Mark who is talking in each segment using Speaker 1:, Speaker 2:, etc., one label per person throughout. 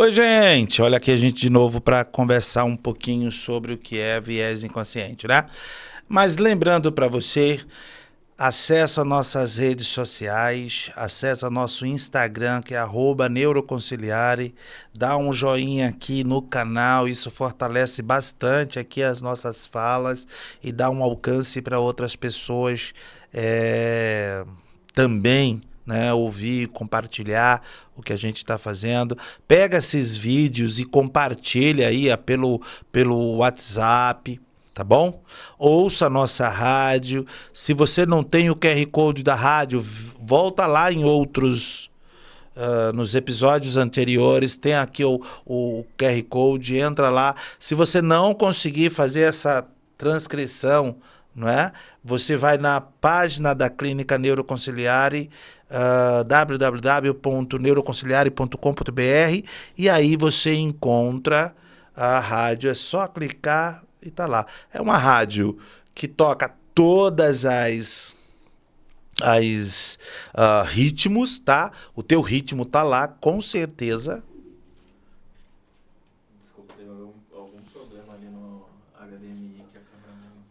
Speaker 1: Oi, gente! Olha aqui a gente de novo para conversar um pouquinho sobre o que é viés inconsciente, né? Mas lembrando para você, acessa nossas redes sociais, acessa nosso Instagram, que é @neuroconciliare, dá um joinha aqui no canal, isso fortalece bastante aqui as nossas falas e dá um alcance para outras pessoas também, né, ouvir, compartilhar o que a gente está fazendo. Pega esses vídeos e compartilha aí pelo WhatsApp, tá bom? Ouça a nossa rádio. Se você não tem o QR Code da rádio, volta lá em outros, nos episódios anteriores, tem aqui o QR Code, entra lá. Se você não conseguir fazer essa transcrição, não é? Você vai na página da Clínica Neuroconciliare, www.neuroconciliare.com.br, e aí você encontra a rádio, é só clicar e tá lá. É uma rádio que toca todas as ritmos, tá? O teu ritmo tá lá, com certeza.
Speaker 2: Desculpa, teve algum problema ali no HDMI que a câmera não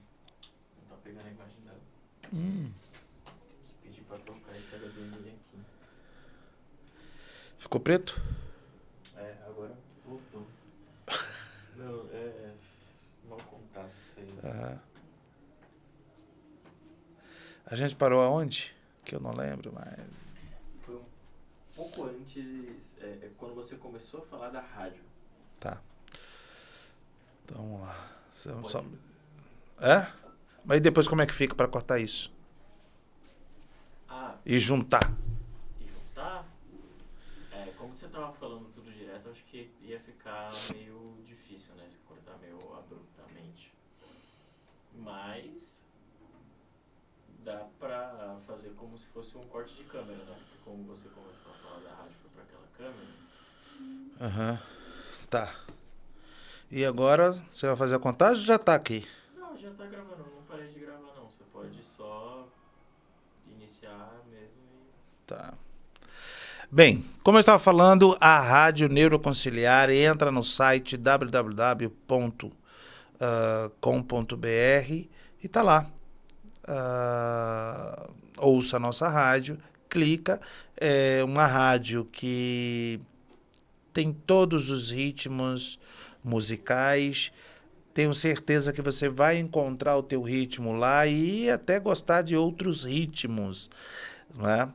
Speaker 2: tá pegando a imagem dela. Pedi pra trocar esse HDMI aqui.
Speaker 1: Ficou preto?
Speaker 2: Agora voltou. Não, mau contato isso aí.
Speaker 1: A gente parou aonde? Que eu não lembro, mas...
Speaker 2: Foi um pouco antes, quando você começou a falar da rádio.
Speaker 1: Tá. Então vamos lá.
Speaker 2: Só...
Speaker 1: Mas depois como é que fica para cortar isso? E juntar?
Speaker 2: E juntar? Como você tava falando tudo direto, acho que ia ficar meio difícil, né? Se cortar meio abruptamente. Mas dá pra fazer como se fosse um corte de câmera, né? Porque como você começou a falar da rádio, foi pra aquela câmera.
Speaker 1: Tá. E agora você vai fazer a contagem ou já tá aqui?
Speaker 2: Não, já tá gravando. Não parei de gravar, não. Você pode só iniciar mesmo e...
Speaker 1: Tá. Bem, como eu estava falando, a Rádio Neuroconciliar, entra no site www.com.br e tá lá. Ouça a nossa rádio, clica. É uma rádio que tem todos os ritmos musicais. Tenho certeza que você vai encontrar o teu ritmo lá e até gostar de outros ritmos, não é?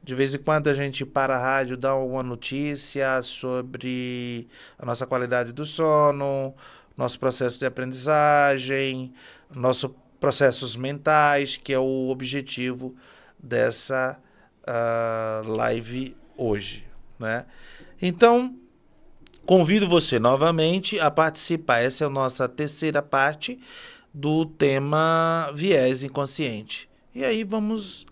Speaker 1: De vez em quando a gente para a rádio, dá alguma notícia sobre a nossa qualidade do sono, nosso processo de aprendizagem, nossos processos mentais, que é o objetivo dessa live hoje, né? Então, convido você novamente a participar. Essa é a nossa terceira parte do tema viés inconsciente. E aí vamos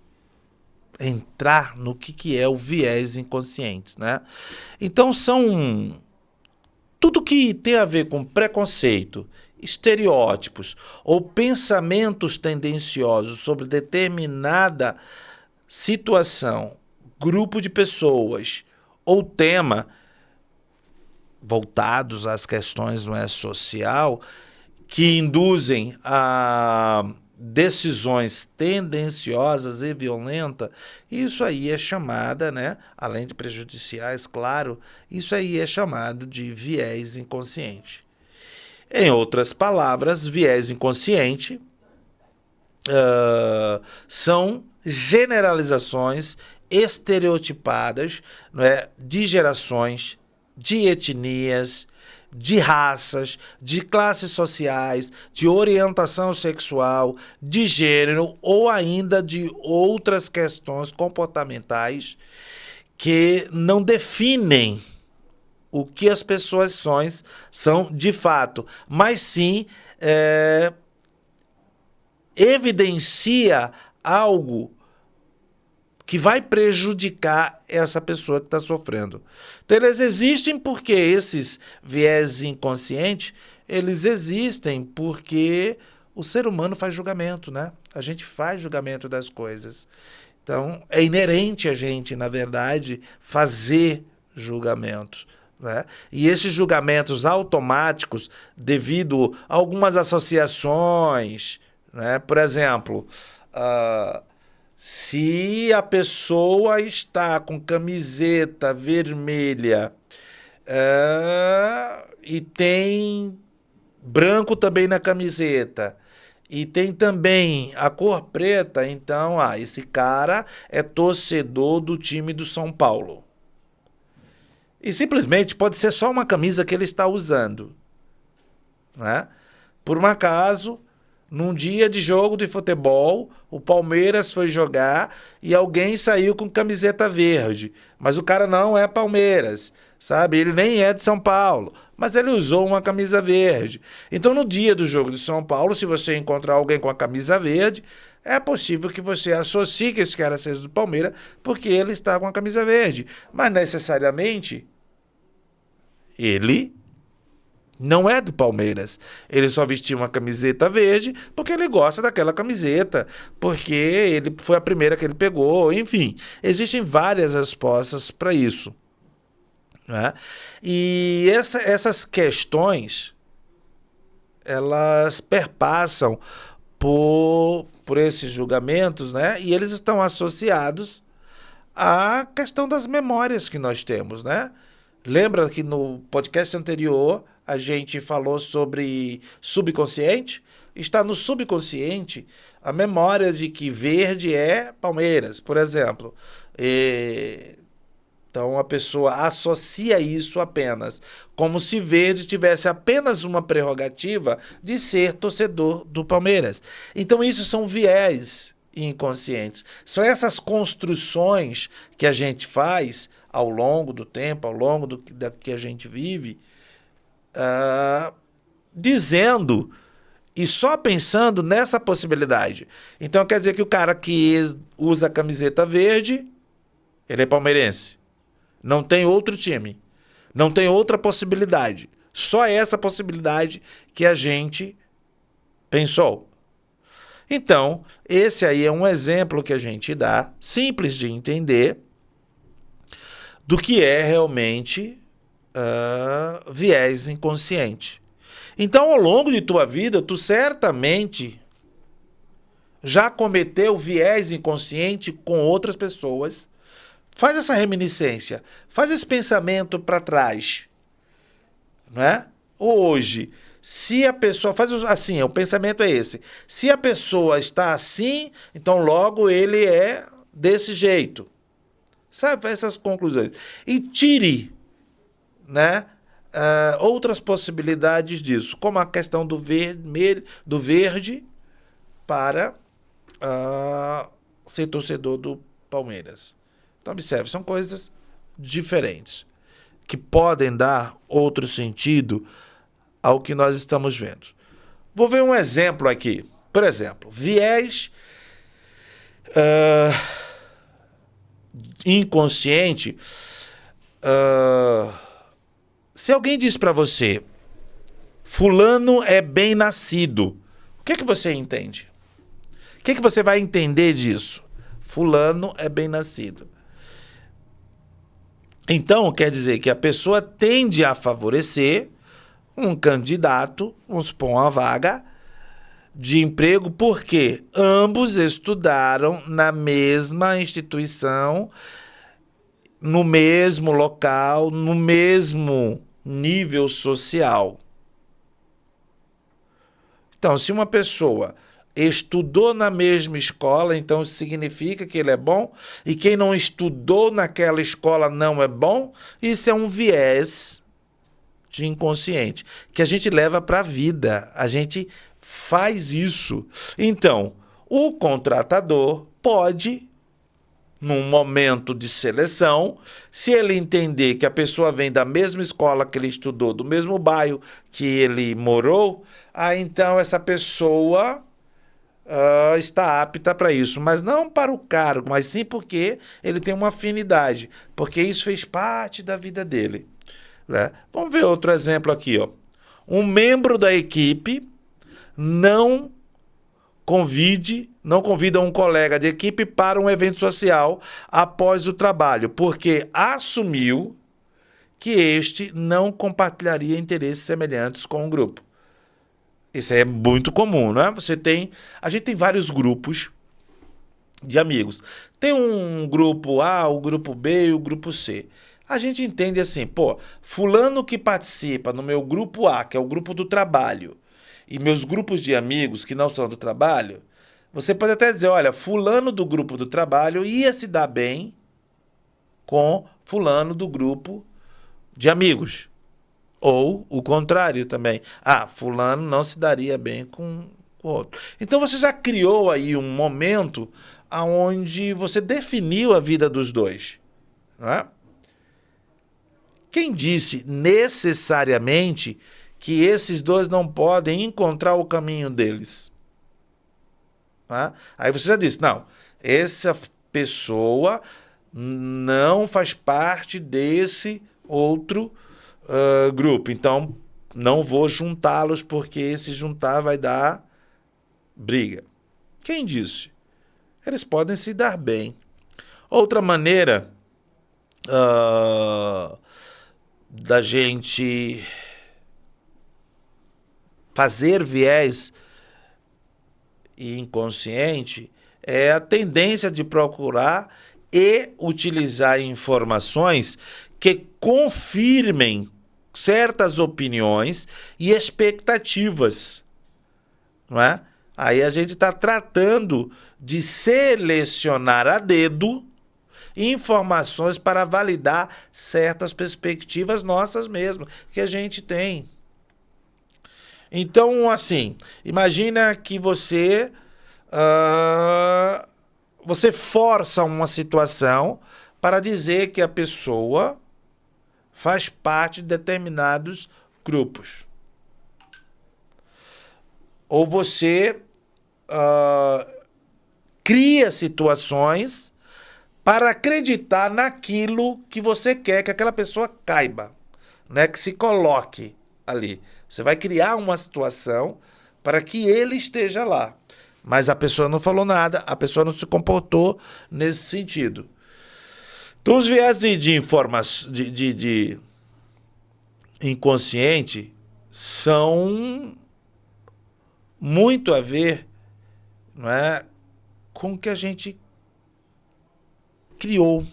Speaker 1: entrar no que é o viés inconsciente, né? Então são tudo que tem a ver com preconceito, estereótipos ou pensamentos tendenciosos sobre determinada situação, grupo de pessoas ou tema voltados às questões não é, social, que induzem a decisões tendenciosas e violentas, isso aí é chamada, né, além de prejudiciais, claro, isso aí é chamado de viés inconsciente. Em outras palavras, viés inconsciente são generalizações estereotipadas, não é, de gerações, de etnias, de raças, de classes sociais, de orientação sexual, de gênero ou ainda de outras questões comportamentais que não definem o que as pessoas são de fato, mas sim evidencia algo que vai prejudicar essa pessoa que está sofrendo. Então, eles existem porque esses viés inconscientes, eles existem porque o ser humano faz julgamento, né? A gente faz julgamento das coisas. Então, é inerente a gente, na verdade, fazer julgamentos, né? E esses julgamentos automáticos, devido a algumas associações, né? Por exemplo, se a pessoa está com camiseta vermelha e tem branco também na camiseta, e tem também a cor preta, então, esse cara é torcedor do time do São Paulo. E simplesmente pode ser só uma camisa que ele está usando, né? Por um acaso, num dia de jogo de futebol, o Palmeiras foi jogar e alguém saiu com camiseta verde. Mas o cara não é Palmeiras, sabe? Ele nem é de São Paulo, mas ele usou uma camisa verde. Então, no dia do jogo de São Paulo, se você encontrar alguém com a camisa verde, é possível que você associe que esse cara seja do Palmeiras porque ele está com a camisa verde. Mas, necessariamente, ele não é do Palmeiras. Ele só vestiu uma camiseta verde porque ele gosta daquela camiseta, porque ele foi a primeira que ele pegou, enfim. Existem várias respostas para isso, né? E essas questões, elas perpassam por esses julgamentos, né? E eles estão associados à questão das memórias que nós temos, né? Lembra que no podcast anterior a gente falou sobre subconsciente? Está no subconsciente a memória de que verde é Palmeiras, por exemplo. Então a pessoa associa isso apenas, como se verde tivesse apenas uma prerrogativa de ser torcedor do Palmeiras. Então isso são viés inconscientes. São essas construções que a gente faz ao longo do tempo, ao longo da que a gente vive, dizendo e só pensando nessa possibilidade. Então quer dizer que o cara que usa a camiseta verde, ele é palmeirense. Não tem outro time. Não tem outra possibilidade. Só essa possibilidade que a gente pensou. Então, esse aí é um exemplo que a gente dá, simples de entender, do que é realmente viés inconsciente. Então, ao longo de tua vida, tu certamente já cometeu viés inconsciente com outras pessoas. Faz essa reminiscência, faz esse pensamento para trás, né? Hoje, se a pessoa faz assim, o pensamento é esse. Se a pessoa está assim, então logo ele é desse jeito. Sabe, essas conclusões. E tire, né, outras possibilidades disso, como a questão do verde para ser torcedor do Palmeiras. Então, observe, são coisas diferentes, que podem dar outro sentido ao que nós estamos vendo. Vou ver um exemplo aqui. Por exemplo, viés inconsciente. Se alguém diz para você, fulano é bem nascido, o que você entende? O que você vai entender disso? Fulano é bem nascido. Então, quer dizer que a pessoa tende a favorecer um candidato, vamos supor, uma vaga de emprego, porque ambos estudaram na mesma instituição, no mesmo local, no mesmo nível social. Então, se uma pessoa estudou na mesma escola, então significa que ele é bom, e quem não estudou naquela escola não é bom, isso é um viés de inconsciente, que a gente leva para a vida, a gente faz isso. Então, o contratador pode, num momento de seleção, se ele entender que a pessoa vem da mesma escola que ele estudou, do mesmo bairro que ele morou, então essa pessoa está apta para isso, mas não para o cargo, mas sim porque ele tem uma afinidade, porque isso fez parte da vida dele, né? Vamos ver outro exemplo aqui, ó. Um membro da equipe não não convida um colega de equipe para um evento social após o trabalho, porque assumiu que este não compartilharia interesses semelhantes com o grupo. Isso é muito comum, não é? A gente tem vários grupos de amigos. Tem um grupo A, o grupo B e o grupo C. A gente entende assim, pô, fulano que participa no meu grupo A, que é o grupo do trabalho, e meus grupos de amigos que não são do trabalho, você pode até dizer, olha, fulano do grupo do trabalho ia se dar bem com fulano do grupo de amigos. Ou o contrário também. Fulano não se daria bem com o outro. Então você já criou aí um momento onde você definiu a vida dos dois. Não é? Quem disse necessariamente que esses dois não podem encontrar o caminho deles? Não é? Aí você já disse, não, essa pessoa não faz parte desse outro grupo, então não vou juntá-los porque se juntar vai dar briga. Quem disse? Eles podem se dar bem. Outra maneira da gente fazer viés inconsciente é a tendência de procurar e utilizar informações que confirmem certas opiniões e expectativas, não é? Aí a gente está tratando de selecionar a dedo informações para validar certas perspectivas nossas mesmas, que a gente tem. Então, assim, imagina que você força uma situação para dizer que a pessoa faz parte de determinados grupos. Ou você cria situações para acreditar naquilo que você quer que aquela pessoa caiba, né? Que se coloque ali. Você vai criar uma situação para que ele esteja lá. Mas a pessoa não falou nada, a pessoa não se comportou nesse sentido. Então, os viés de informação de inconsciente são muito a ver, não é, com o que a gente criou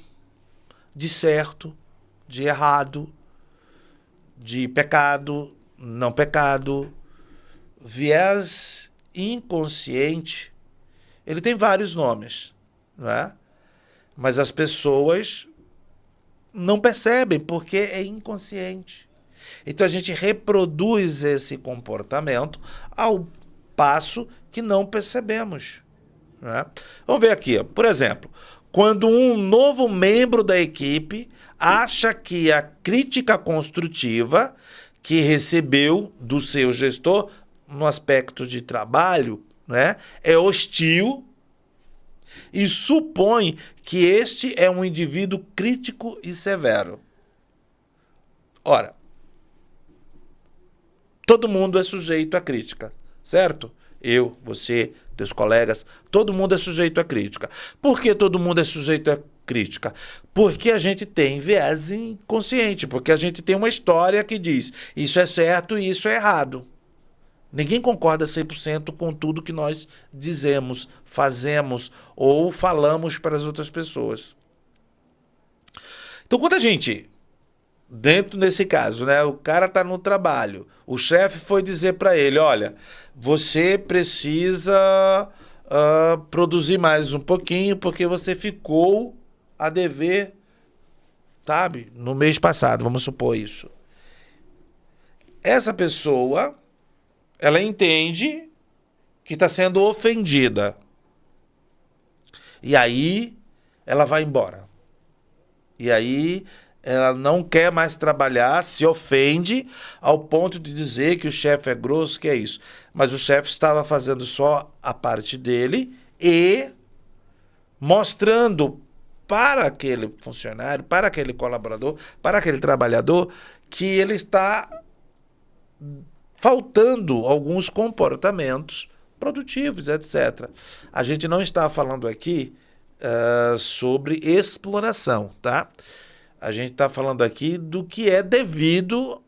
Speaker 1: de certo, de errado, de pecado, não pecado. Viés inconsciente, ele tem vários nomes, não é? Mas as pessoas não percebem porque é inconsciente. Então a gente reproduz esse comportamento ao passo que não percebemos, né? Vamos ver aqui, ó. Por exemplo, quando um novo membro da equipe acha que a crítica construtiva que recebeu do seu gestor no aspecto de trabalho, né, é hostil e supõe que este é um indivíduo crítico e severo. Ora, todo mundo é sujeito à crítica, certo? Eu, você, teus colegas, todo mundo é sujeito à crítica. Por que todo mundo é sujeito à crítica? Porque a gente tem viés inconsciente, porque a gente tem uma história que diz isso é certo e isso é errado. Ninguém concorda 100% com tudo que nós dizemos, fazemos ou falamos para as outras pessoas. Então, quando a gente, dentro desse caso, né, o cara está no trabalho, o chefe foi dizer para ele, olha, você precisa produzir mais um pouquinho porque você ficou a dever, sabe, no mês passado, vamos supor isso. Essa pessoa, ela entende que está sendo ofendida. E aí ela vai embora. E aí ela não quer mais trabalhar, se ofende ao ponto de dizer que o chefe é grosso, que é isso. Mas o chefe estava fazendo só a parte dele e mostrando para aquele funcionário, para aquele colaborador, para aquele trabalhador, que ele está faltando alguns comportamentos produtivos, etc. A gente não está falando aqui sobre exploração, tá? A gente está falando aqui do que é devido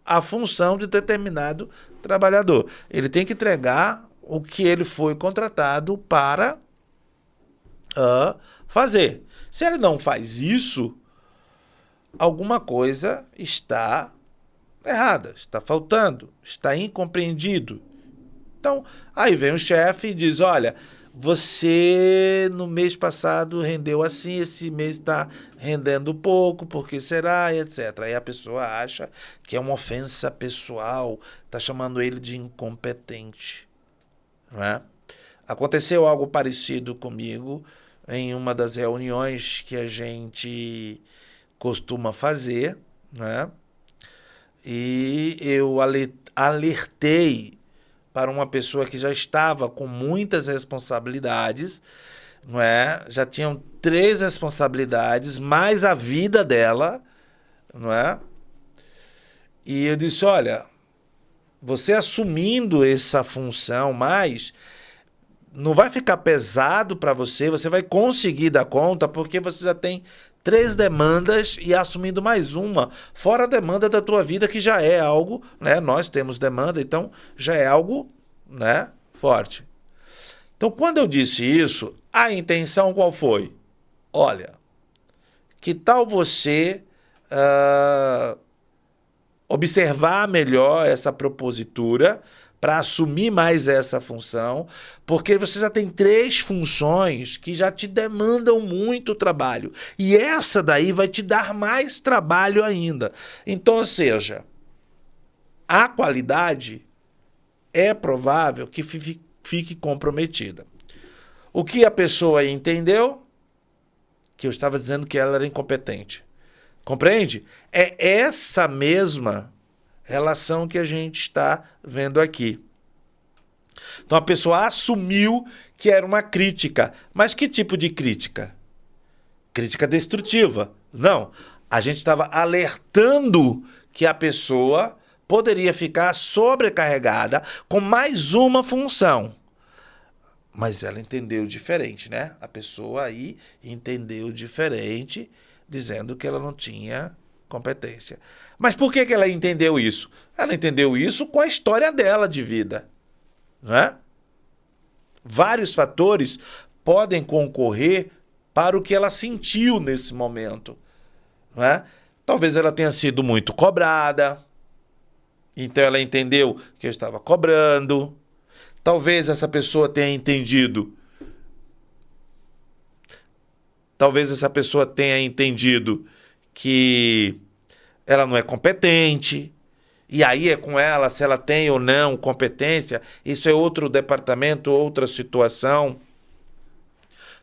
Speaker 1: à função de determinado trabalhador. Ele tem que entregar o que ele foi contratado para fazer. Se ele não faz isso, alguma coisa está errada, está faltando, está incompreendido. Então, aí vem o chefe e diz, olha, você no mês passado rendeu assim, esse mês está rendendo pouco, por que será, e etc. Aí a pessoa acha que é uma ofensa pessoal, está chamando ele de incompetente. Não é? Aconteceu algo parecido comigo em uma das reuniões que a gente costuma fazer, né? E eu alertei para uma pessoa que já estava com muitas responsabilidades, não é? Já tinham 3 responsabilidades, mais a vida dela, não é? E eu disse, olha, você assumindo essa função mais, não vai ficar pesado para você, você vai conseguir dar conta, porque você já tem 3 demandas e assumindo mais uma, fora a demanda da tua vida, que já é algo, né? Nós temos demanda, então já é algo, né, forte. Então, quando eu disse isso, a intenção qual foi? Olha, que tal você observar melhor essa propositura para assumir mais essa função, porque você já tem 3 funções que já te demandam muito trabalho. E essa daí vai te dar mais trabalho ainda. Então, ou seja, a qualidade é provável que fique comprometida. O que a pessoa entendeu? Que eu estava dizendo que ela era incompetente. Compreende? É essa mesma relação que a gente está vendo aqui. Então a pessoa assumiu que era uma crítica. Mas que tipo de crítica? Crítica destrutiva. Não. A gente estava alertando que a pessoa poderia ficar sobrecarregada com mais uma função. Mas ela entendeu diferente, né? A pessoa aí entendeu diferente, dizendo que ela não tinha competência. Mas por que ela entendeu isso? Ela entendeu isso com a história dela de vida, né? Vários fatores podem concorrer para o que ela sentiu nesse momento, né? Talvez ela tenha sido muito cobrada, então ela entendeu que eu estava cobrando. Talvez essa pessoa tenha entendido. Talvez essa pessoa tenha entendido que ela não é competente, e aí é com ela se ela tem ou não competência, isso é outro departamento, outra situação.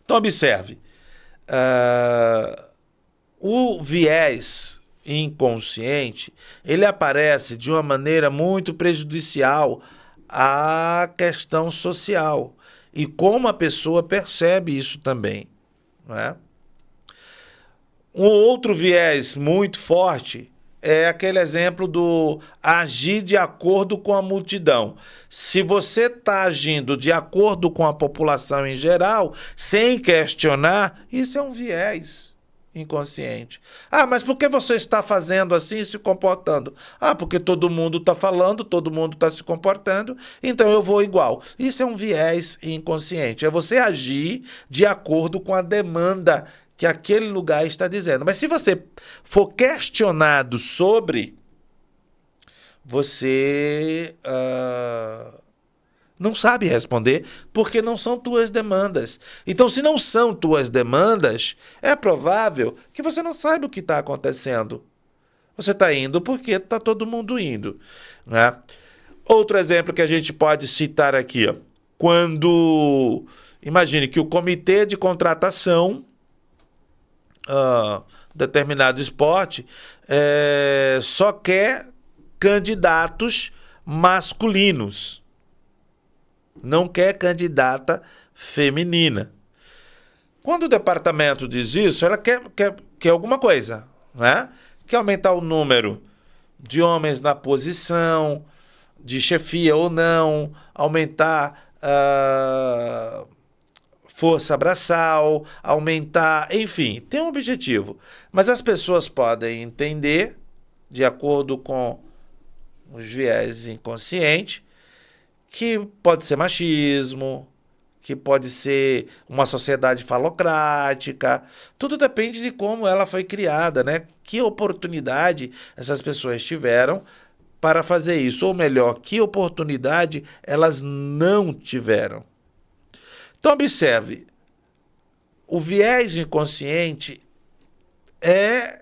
Speaker 1: Então, observe, o viés inconsciente, ele aparece de uma maneira muito prejudicial à questão social, e como a pessoa percebe isso também, não é? Um outro viés muito forte é aquele exemplo do agir de acordo com a multidão. Se você está agindo de acordo com a população em geral, sem questionar, isso é um viés inconsciente. Ah, mas por que você está fazendo assim, se comportando? Ah, porque todo mundo está falando, todo mundo está se comportando, então eu vou igual. Isso é um viés inconsciente. É você agir de acordo com a demanda que aquele lugar está dizendo. Mas se você for questionado sobre, você não sabe responder, porque não são tuas demandas. Então, se não são tuas demandas, é provável que você não saiba o que está acontecendo. Você está indo porque está todo mundo indo, né? Outro exemplo que a gente pode citar aqui, ó, quando, imagine que o comitê de contratação determinado esporte só quer candidatos masculinos, não quer candidata feminina. Quando o departamento diz isso, ela quer alguma coisa, né? Quer aumentar o número de homens na posição de chefia ou não, aumentar força braçal, aumentar, enfim, tem um objetivo. Mas as pessoas podem entender, de acordo com os viés inconscientes, que pode ser machismo, que pode ser uma sociedade falocrática, tudo depende de como ela foi criada, né? Que oportunidade essas pessoas tiveram para fazer isso, ou melhor, que oportunidade elas não tiveram. Então observe, o viés inconsciente é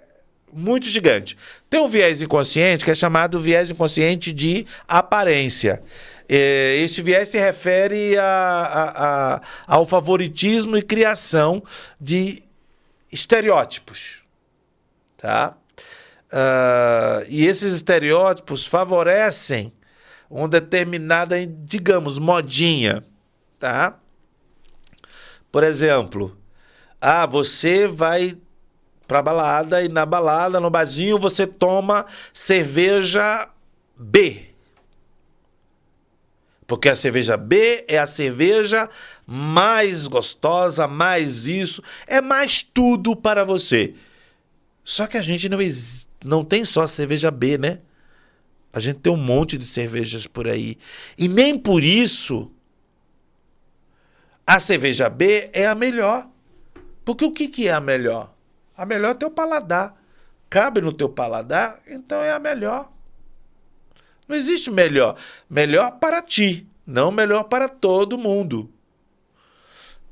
Speaker 1: muito gigante. Tem um viés inconsciente que é chamado viés inconsciente de aparência. Esse viés se refere ao favoritismo e criação de estereótipos, tá? E esses estereótipos favorecem uma determinada, digamos, modinha, tá? Por exemplo, você vai pra balada e na balada, no barzinho, você toma cerveja B. Porque a cerveja B é a cerveja mais gostosa, mais isso, é mais tudo para você. Só que a gente não tem só cerveja B, né? A gente tem um monte de cervejas por aí. E nem por isso a cerveja B é a melhor. Porque o que é a melhor? A melhor é teu paladar. Cabe no teu paladar, então é a melhor. Não existe melhor. Melhor para ti, não melhor para todo mundo.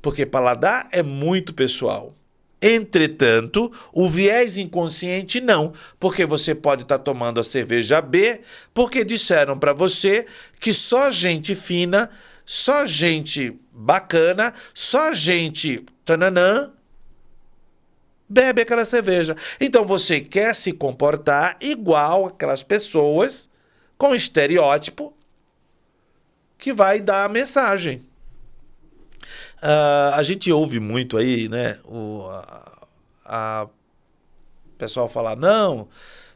Speaker 1: Porque paladar é muito pessoal. Entretanto, o viés inconsciente não. Porque você pode estar tomando a cerveja B porque disseram para você que só gente fina, só gente bacana, só gente tananã bebe aquela cerveja. Então você quer se comportar igual aquelas pessoas com estereótipo que vai dar a mensagem. A gente ouve muito aí, né? O pessoal falar, não,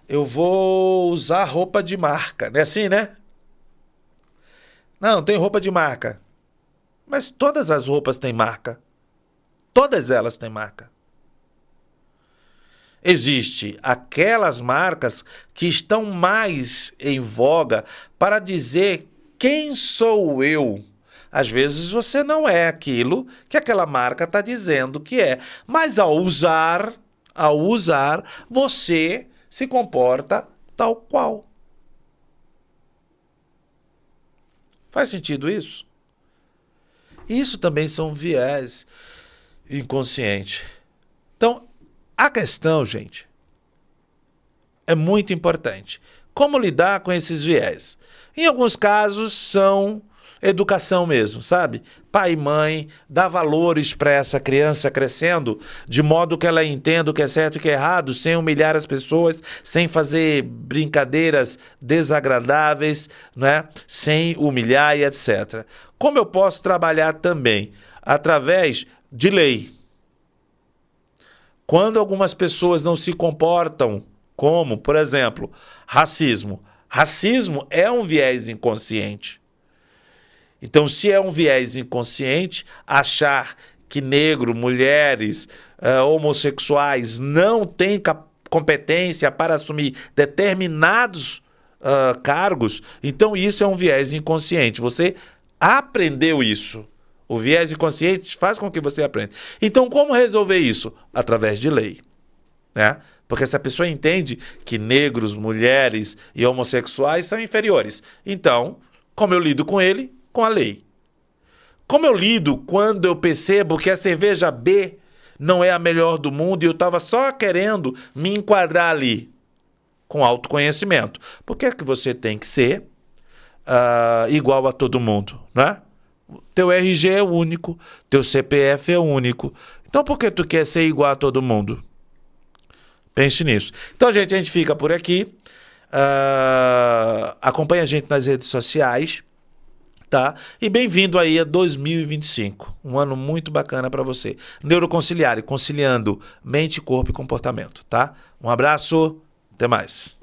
Speaker 1: eu vou usar roupa de marca. Não é assim, né? Não, tem roupa de marca. Mas todas as roupas têm marca. Todas elas têm marca. Existe aquelas marcas que estão mais em voga para dizer quem sou eu. Às vezes você não é aquilo que aquela marca está dizendo que é. Mas ao usar, você se comporta tal qual. Faz sentido isso? Isso também são viés inconscientes. Então, a questão, gente, é muito importante. Como lidar com esses viés? Em alguns casos são educação mesmo, sabe? Pai e mãe, dá valores para essa criança crescendo, de modo que ela entenda o que é certo e o que é errado, sem humilhar as pessoas, sem fazer brincadeiras desagradáveis, né? Sem humilhar e etc. Como eu posso trabalhar também? Através de lei. Quando algumas pessoas não se comportam como, por exemplo, racismo. Racismo é um viés inconsciente. Então, se é um viés inconsciente, achar que negro, mulheres, homossexuais não têm competência para assumir determinados cargos, então isso é um viés inconsciente. Você aprendeu isso. O viés inconsciente faz com que você aprenda. Então, como resolver isso? Através de lei, né? Porque essa pessoa entende que negros, mulheres e homossexuais são inferiores. Então, como eu lido com ele? Com a lei. Como eu lido quando eu percebo que a cerveja B não é a melhor do mundo e eu estava só querendo me enquadrar ali? Com autoconhecimento. Por que é que você tem que ser igual a todo mundo, né? Teu RG é único, teu CPF é único. Então por que tu quer ser igual a todo mundo? Pense nisso. Então, gente, a gente fica por aqui. Acompanha a gente nas redes sociais, tá? E bem-vindo aí a 2025. Um ano muito bacana para você. Neuroconciliar, conciliando mente, corpo e comportamento, tá? Um abraço, até mais.